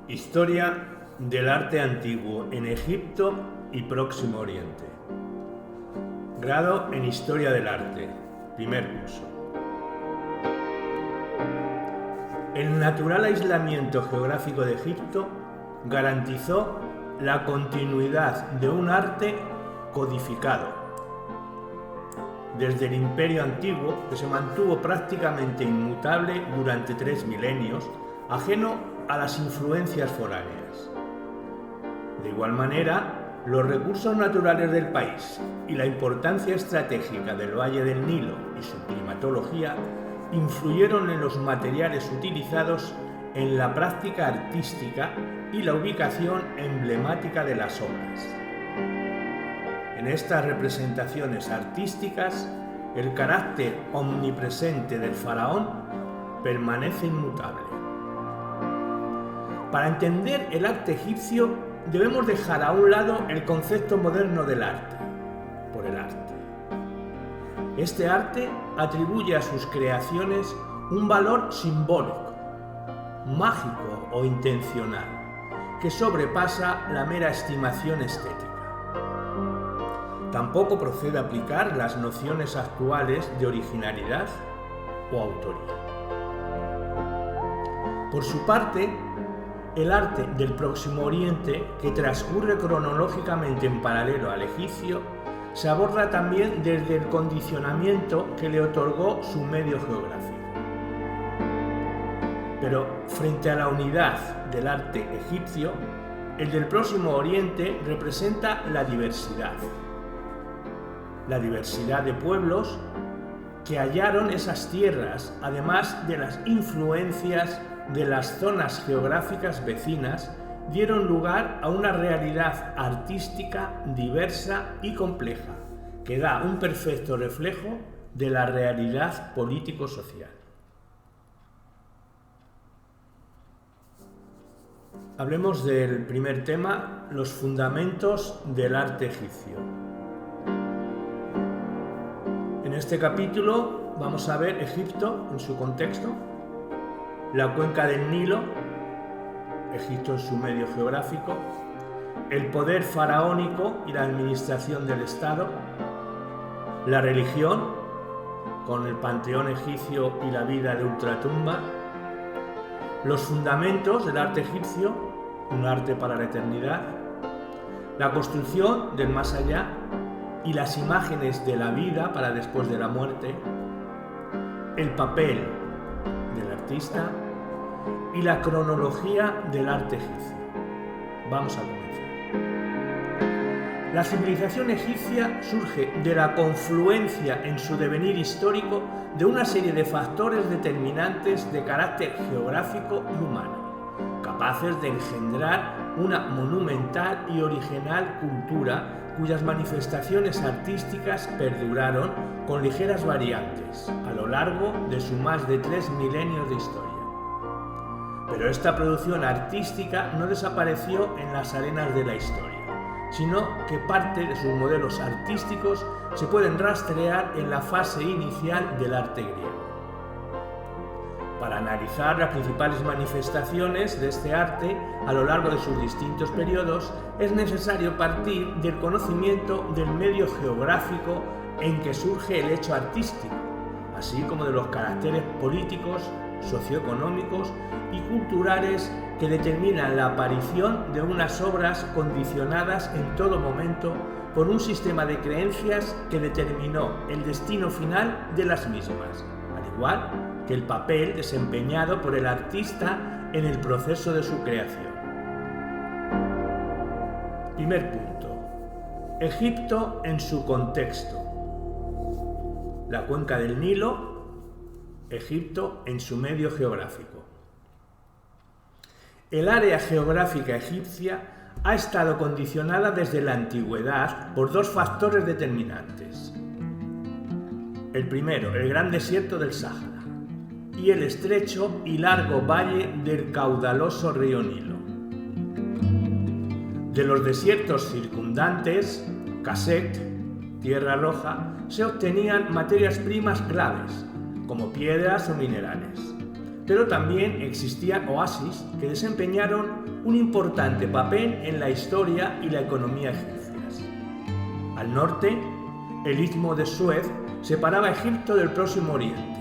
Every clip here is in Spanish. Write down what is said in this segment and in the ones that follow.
Historia del arte antiguo en Egipto y Próximo Oriente. Grado en Historia del Arte, primer curso. El natural aislamiento geográfico de Egipto garantizó la continuidad de un arte codificado. Desde el Imperio Antiguo, que se mantuvo prácticamente inmutable durante 3 milenios, ajeno a las influencias foráneas. De igual manera, los recursos naturales del país y la importancia estratégica del Valle del Nilo y su climatología influyeron en los materiales utilizados en la práctica artística y la ubicación emblemática de las obras. En estas representaciones artísticas, el carácter omnipresente del faraón permanece inmutable. Para entender el arte egipcio, debemos dejar a un lado el concepto moderno del arte, por el arte. Este arte atribuye a sus creaciones un valor simbólico, mágico o intencional, que sobrepasa la mera estimación estética. Tampoco procede aplicar las nociones actuales de originalidad o autoría. Por su parte, el arte del Próximo Oriente, que transcurre cronológicamente en paralelo al egipcio, se aborda también desde el condicionamiento que le otorgó su medio geográfico. Pero frente a la unidad del arte egipcio, el del Próximo Oriente representa la diversidad de pueblos que hallaron esas tierras, además de las influencias de las zonas geográficas vecinas, dieron lugar a una realidad artística diversa y compleja, que da un perfecto reflejo de la realidad político-social. Hablemos del primer tema, los fundamentos del arte egipcio. En este capítulo vamos a ver Egipto en su contexto, la cuenca del Nilo, Egipto en su medio geográfico, el poder faraónico y la administración del Estado, la religión, con el panteón egipcio y la vida de ultratumba, los fundamentos del arte egipcio, un arte para la eternidad, la construcción del más allá y las imágenes de la vida para después de la muerte, el papel del artista y la cronología del arte egipcio. Vamos a comenzar. La civilización egipcia surge de la confluencia en su devenir histórico de una serie de factores determinantes de carácter geográfico y humano, capaces de engendrar una monumental y original cultura cuyas manifestaciones artísticas perduraron con ligeras variantes a lo largo de sus más de 3 milenios de historia. Pero esta producción artística no desapareció en las arenas de la historia, sino que parte de sus modelos artísticos se pueden rastrear en la fase inicial del arte griego. Para analizar las principales manifestaciones de este arte a lo largo de sus distintos periodos, es necesario partir del conocimiento del medio geográfico en que surge el hecho artístico, así como de los caracteres políticos, socioeconómicos y culturales que determinan la aparición de unas obras condicionadas en todo momento por un sistema de creencias que determinó el destino final de las mismas, al igual que el papel desempeñado por el artista en el proceso de su creación. Primer punto. Egipto en su contexto. La cuenca del Nilo, Egipto en su medio geográfico. El área geográfica egipcia ha estado condicionada desde la antigüedad por 2 factores determinantes. El primero, el gran desierto del Sáhara, y el estrecho y largo valle del caudaloso río Nilo. De los desiertos circundantes, Kasek, Tierra Roja, se obtenían materias primas claves, como piedras o minerales. pero también existían oasis que desempeñaron un importante papel en la historia y la economía egipcias. Al norte, el istmo de Suez separaba Egipto del Próximo Oriente,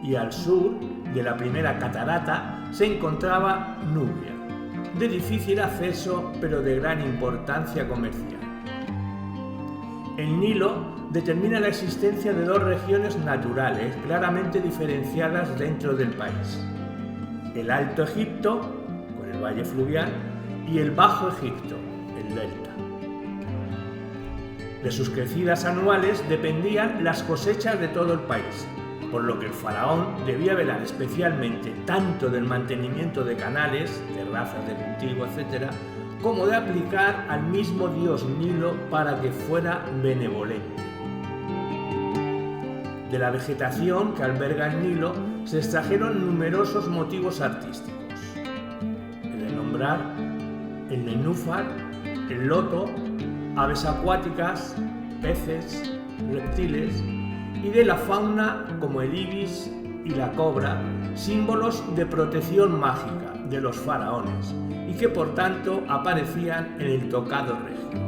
y al sur de la primera catarata se encontraba Nubia, de difícil acceso pero de gran importancia comercial. El Nilo determina la existencia de dos regiones naturales claramente diferenciadas dentro del país: el Alto Egipto, con el valle fluvial, y el Bajo Egipto, el delta. De sus crecidas anuales dependían las cosechas de todo el país, por lo que el faraón debía velar especialmente tanto del mantenimiento de canales, terrazas de cultivo, etc., como de aplicar al mismo dios Nilo para que fuera benevolente. De la vegetación que alberga el Nilo se extrajeron numerosos motivos artísticos. He de nombrar el nenúfar, el loto, aves acuáticas, peces, reptiles, y de la fauna como el ibis y la cobra, símbolos de protección mágica de los faraones y que por tanto aparecían en el tocado regio.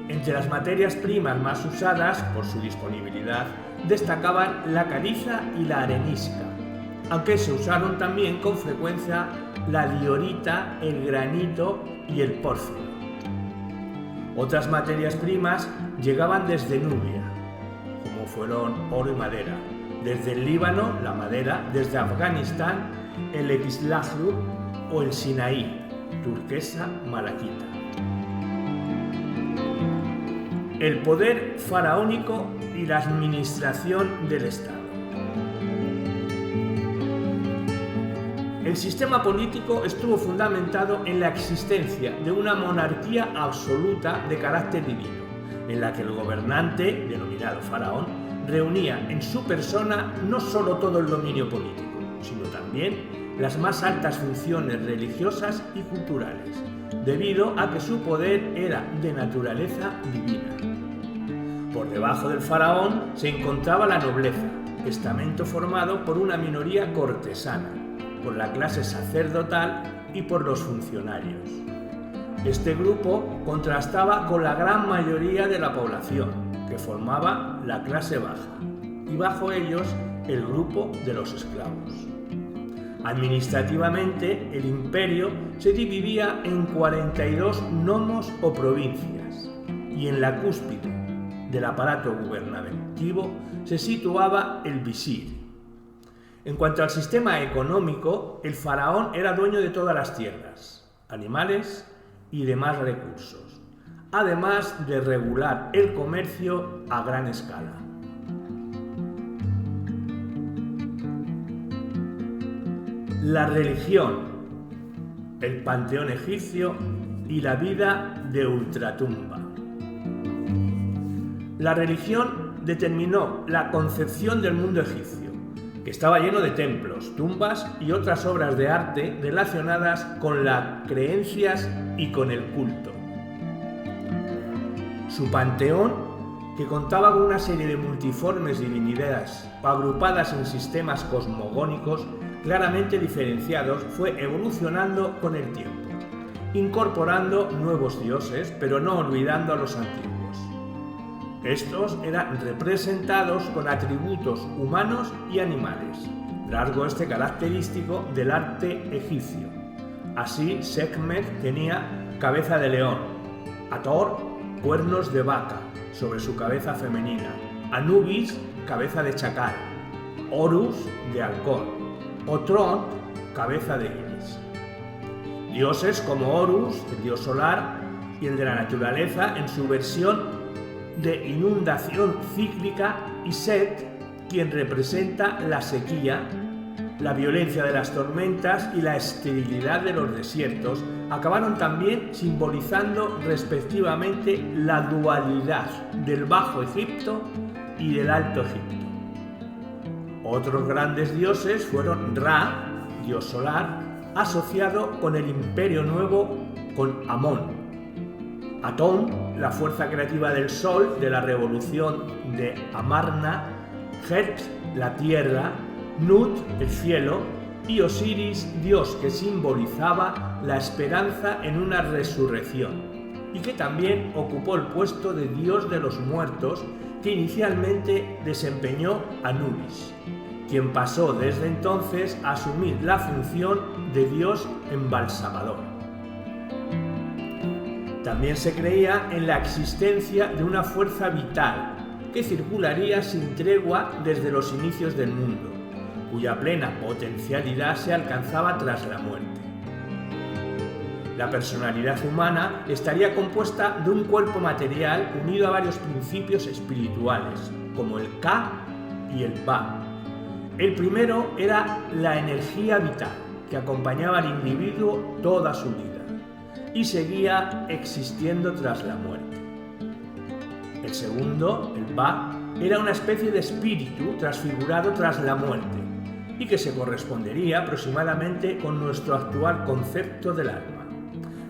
Entre las materias primas más usadas por su disponibilidad destacaban la caliza y la arenisca, aunque se usaron también con frecuencia la diorita, el granito y el pórfido. Otras materias primas llegaban desde Nubia, como fueron oro y madera, desde el Líbano, la madera, desde Afganistán, el lapislázuli o el Sinaí, turquesa malaquita. El poder faraónico y la administración del Estado. El sistema político estuvo fundamentado en la existencia de una monarquía absoluta de carácter divino, en la que el gobernante, denominado faraón, reunía en su persona no solo todo el dominio político, sino también las más altas funciones religiosas y culturales, debido a que su poder era de naturaleza divina. Por debajo del faraón se encontraba la nobleza, estamento formado por una minoría cortesana, por la clase sacerdotal y por los funcionarios. Este grupo contrastaba con la gran mayoría de la población, que formaba la clase baja, y bajo ellos el grupo de los esclavos. Administrativamente, el imperio se dividía en 42 nomos o provincias, y en la cúspide del aparato gubernativo se situaba el visir. En cuanto al sistema económico, el faraón era dueño de todas las tierras, animales y demás recursos, además de regular el comercio a gran escala. La religión, el panteón egipcio y la vida de ultratumba. La religión determinó la concepción del mundo egipcio, que estaba lleno de templos, tumbas y otras obras de arte relacionadas con las creencias y con el culto. Su panteón, que contaba con una serie de multiformes divinidades agrupadas en sistemas cosmogónicos claramente diferenciados, fue evolucionando con el tiempo, incorporando nuevos dioses, pero no olvidando a los antiguos. Estos eran representados con atributos humanos y animales, rasgo característico del arte egipcio. Así, Sekhmet tenía cabeza de león, Hathor, cuernos de vaca sobre su cabeza femenina, Anubis, cabeza de chacal, Horus, de halcón, Otrón, cabeza de ibis. Dioses como Horus, el dios solar, y el de la naturaleza en su versión de inundación cíclica, y Set, quien representa la sequía, la violencia de las tormentas y la esterilidad de los desiertos, acabaron también simbolizando respectivamente la dualidad del Bajo Egipto y del Alto Egipto. Otros grandes dioses fueron Ra, dios solar, asociado con el Imperio Nuevo con Amón, Atón, la fuerza creativa del Sol de la revolución de Amarna, Het, la tierra, Nut, el cielo, y Osiris, dios que simbolizaba la esperanza en una resurrección, y que también ocupó el puesto de dios de los muertos que inicialmente desempeñó Anubis, quien pasó desde entonces a asumir la función de dios embalsamador. También se creía en la existencia de una fuerza vital que circularía sin tregua desde los inicios del mundo, cuya plena potencialidad se alcanzaba tras la muerte. La personalidad humana estaría compuesta de un cuerpo material unido a varios principios espirituales, como el Ka y el Ba. El primero era la energía vital, que acompañaba al individuo toda su vida y seguía existiendo tras la muerte. El segundo, el Ba, era una especie de espíritu transfigurado tras la muerte y que se correspondería aproximadamente con nuestro actual concepto del alma.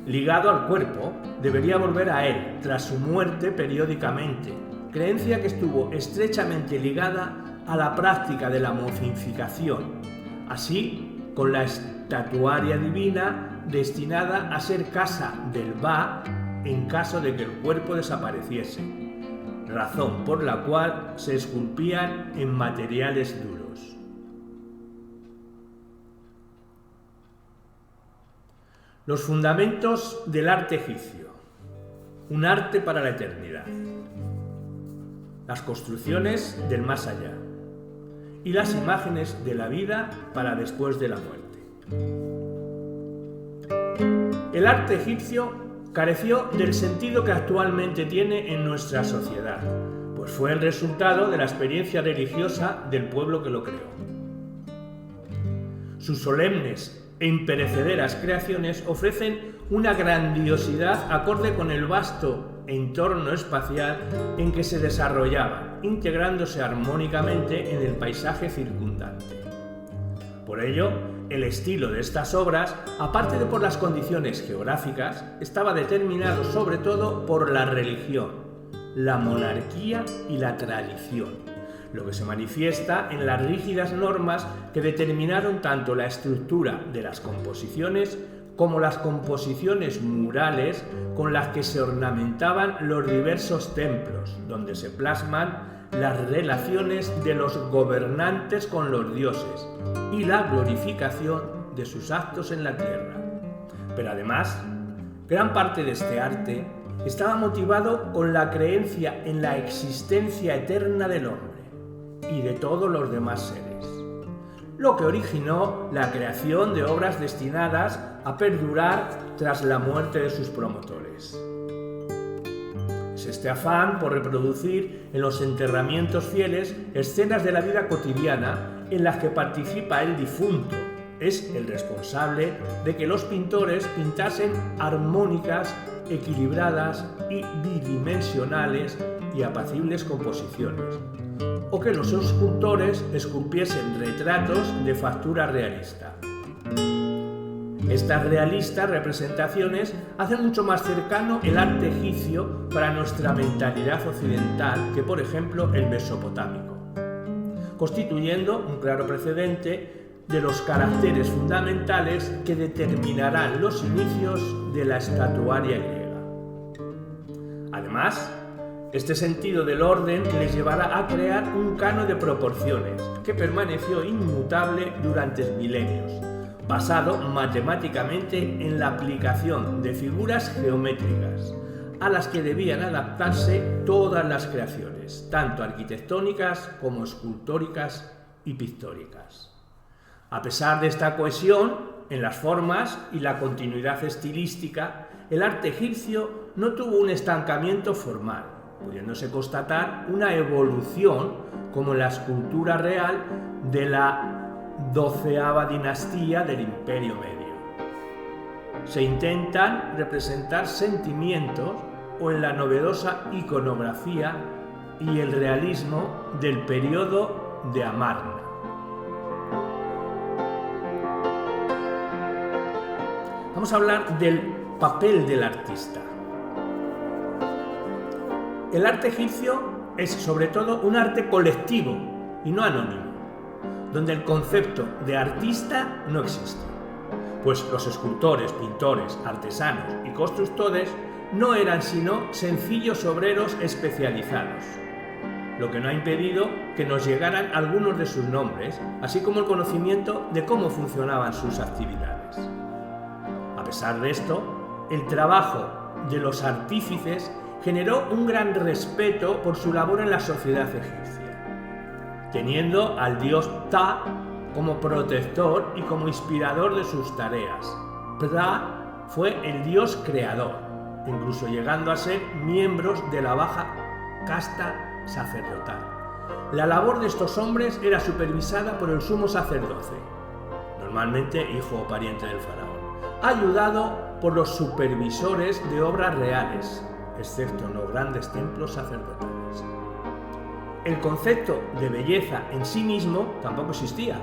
Ligado al cuerpo, debería volver a él tras su muerte periódicamente, creencia que estuvo estrechamente ligada a la práctica de la momificación, así con la estatuaria divina destinada a ser casa del Ba en caso de que el cuerpo desapareciese, razón por la cual se esculpían en materiales duros. Los fundamentos del arte egipcio. Un arte para la eternidad. Las construcciones del más allá. Y las imágenes de la vida para después de la muerte. El arte egipcio careció del sentido que actualmente tiene en nuestra sociedad, pues fue el resultado de la experiencia religiosa del pueblo que lo creó. Sus solemnes e imperecederas creaciones ofrecen una grandiosidad acorde con el vasto entorno espacial en que se desarrollaban, integrándose armónicamente en el paisaje circundante. Por ello, el estilo de estas obras, aparte de por las condiciones geográficas, estaba determinado sobre todo por la religión, la monarquía y la tradición, lo que se manifiesta en las rígidas normas que determinaron tanto la estructura de las composiciones como las composiciones murales con las que se ornamentaban los diversos templos, donde se plasman las relaciones de los gobernantes con los dioses y la glorificación de sus actos en la tierra. Pero además, gran parte de este arte estaba motivado con la creencia en la existencia eterna del hombre y de todos los demás seres, lo que originó la creación de obras destinadas a perdurar tras la muerte de sus promotores. Es este afán por reproducir en los enterramientos fieles escenas de la vida cotidiana en las que participa el difunto. Es el responsable de que los pintores pintasen armónicas, equilibradas y bidimensionales y apacibles composiciones, o que los escultores esculpiesen retratos de factura realista. Estas realistas representaciones hacen mucho más cercano el arte egipcio para nuestra mentalidad occidental que, por ejemplo, el mesopotámico, constituyendo un claro precedente de los caracteres fundamentales que determinarán los inicios de la estatuaria griega. Además, este sentido del orden les llevará a crear un canon de proporciones que permaneció inmutable durante milenios, basado matemáticamente en la aplicación de figuras geométricas, a las que debían adaptarse todas las creaciones, tanto arquitectónicas como escultóricas y pictóricas. A pesar de esta cohesión en las formas y la continuidad estilística, el arte egipcio no tuvo un estancamiento formal, pudiéndose constatar una evolución como en la escultura real de la 12ª dinastía del Imperio Medio. Se intentan representar sentimientos o en la novedosa iconografía y el realismo del periodo de Amarna. Vamos a hablar del papel del artista. El arte egipcio es sobre todo un arte colectivo y no anónimo, donde el concepto de artista no existe, pues los escultores, pintores, artesanos y constructores no eran sino sencillos obreros especializados, lo que no ha impedido que nos llegaran algunos de sus nombres, así como el conocimiento de cómo funcionaban sus actividades. A pesar de esto, el trabajo de los artífices generó un gran respeto por su labor en la sociedad egipcia, teniendo al dios Ptah como protector y como inspirador de sus tareas. Ptah fue el dios creador, incluso llegando a ser miembros de la baja casta sacerdotal. La labor de estos hombres era supervisada por el sumo sacerdote, normalmente hijo o pariente del faraón, ayudado por los supervisores de obras reales, excepto en los grandes templos sacerdotales. El concepto de belleza en sí mismo tampoco existía,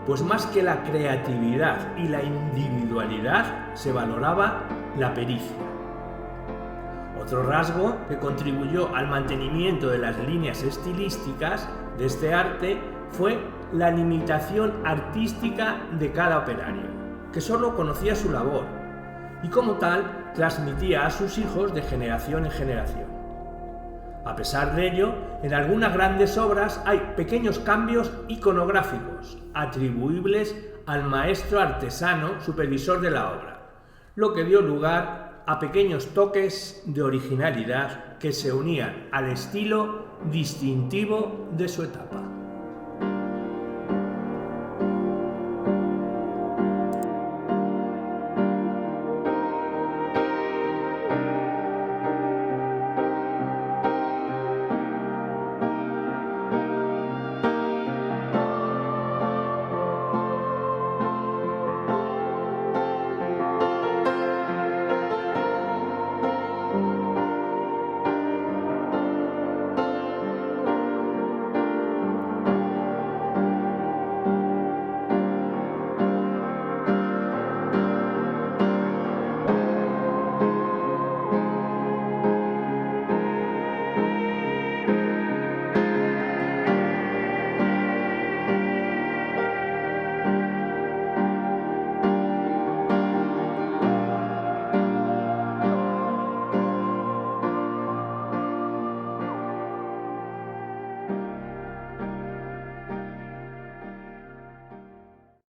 pues más que la creatividad y la individualidad se valoraba la pericia. Otro rasgo que contribuyó al mantenimiento de las líneas estilísticas de este arte fue la limitación artística de cada operario, que solo conocía su labor y como tal transmitía a sus hijos de generación en generación. A pesar de ello, en algunas grandes obras hay pequeños cambios iconográficos atribuibles al maestro artesano supervisor de la obra, lo que dio lugar a pequeños toques de originalidad que se unían al estilo distintivo de su etapa.